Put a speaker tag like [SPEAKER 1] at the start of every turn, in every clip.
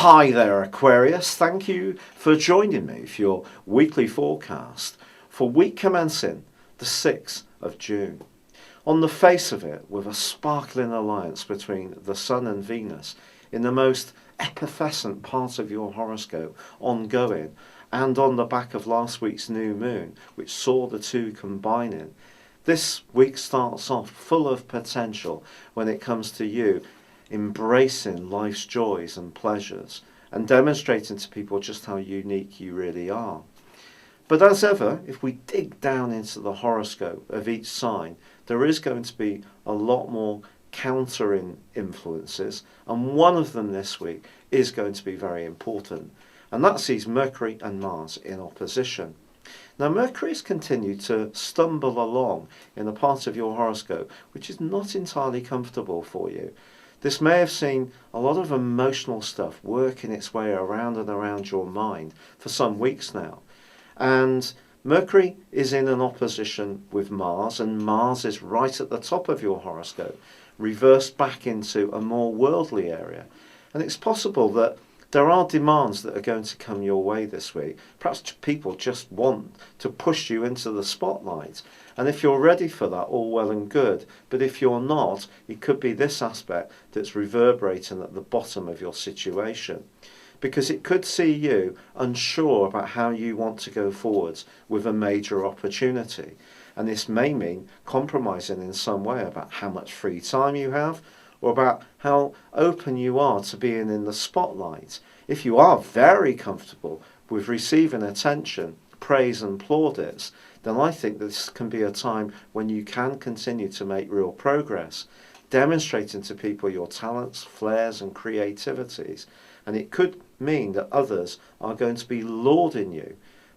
[SPEAKER 1] Hi there, Aquarius. Thank you for joining me for your weekly forecast for week commencing the 6th of June. On the face of it, with a sparkling alliance between the Sun and Venus in the most effervescent part of your horoscope ongoing, and on the back of last week's new moon, which saw the two combining, this week starts off full of potential when it comes to you embracing life's joys and pleasures and demonstrating to people just how unique you really are. But as ever, if we dig down into the horoscope of each sign, there is going to be a lot more countering influences, and one of them this week is going to be very important, and that sees Mercury and Mars in opposition. Now, Mercury has continued to stumble along in a part of your horoscope which is not entirely comfortable for you. This may have seen a lot of emotional stuff working its way around and around your mind for some weeks now. And Mercury is in an opposition with Mars, and Mars is right at the top of your horoscope, reversed back into a more worldly area. And it's possible that there are demands that are going to come your way this week. Perhaps people just want to push you into the spotlight. And if you're ready for that, all well and good. But if you're not, it could be this aspect that's reverberating at the bottom of your situation. Because it could see you unsure about how you want to go forwards with a major opportunity. And this may mean compromising in some way about how much free time you have, or about how open you are to being in the spotlight. If you are very comfortable with receiving attention, praise and plaudits, then I think this can be a time when you can continue to make real progress, demonstrating to people your talents, flares and creativities. And it could mean that others are going to be lauding you.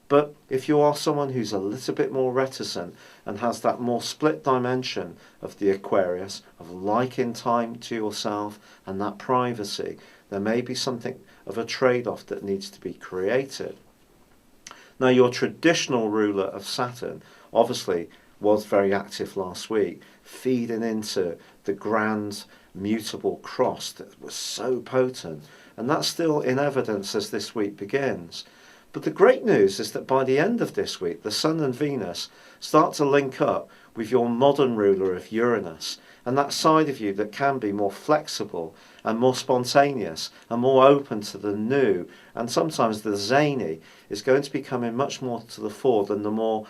[SPEAKER 1] But if you are someone who's a little bit more reticent and has that more split dimension of the Aquarius, of liking time to yourself and that privacy, there may be something of a trade-off that needs to be created. Now, your traditional ruler of Saturn obviously was very active last week, feeding into the grand mutable cross that was so potent, and that's still in evidence as this week begins. But the great news is that by the end of this week, the Sun and Venus start to link up with your modern ruler of Uranus, and that side of you that can be more flexible and more spontaneous and more open to the new, and sometimes the zany, is going to be coming much more to the fore than the more,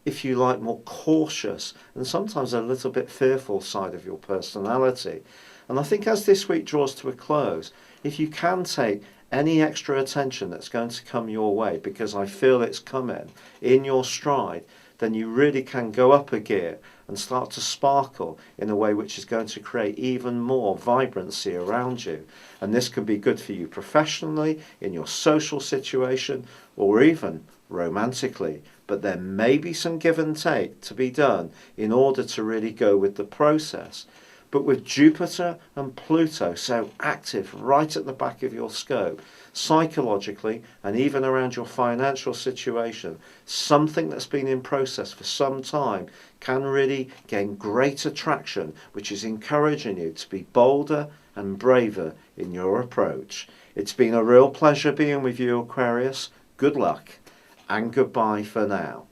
[SPEAKER 1] if you like, more cautious and sometimes a little bit fearful side of your personality. And I think as this week draws to a close, if you can take any extra attention that's going to come your way, because I feel it's coming in your stride, then you really can go up a gear and start to sparkle in a way which is going to create even more vibrancy around you. And this can be good for you professionally, in your social situation, or even romantically. But there may be some give and take to be done in order to really go with the process. But with Jupiter and Pluto so active right at the back of your scope, psychologically and even around your financial situation, something that's been in process for some time can really gain greater traction, which is encouraging you to be bolder and braver in your approach. It's been a real pleasure being with you, Aquarius. Good luck and goodbye for now.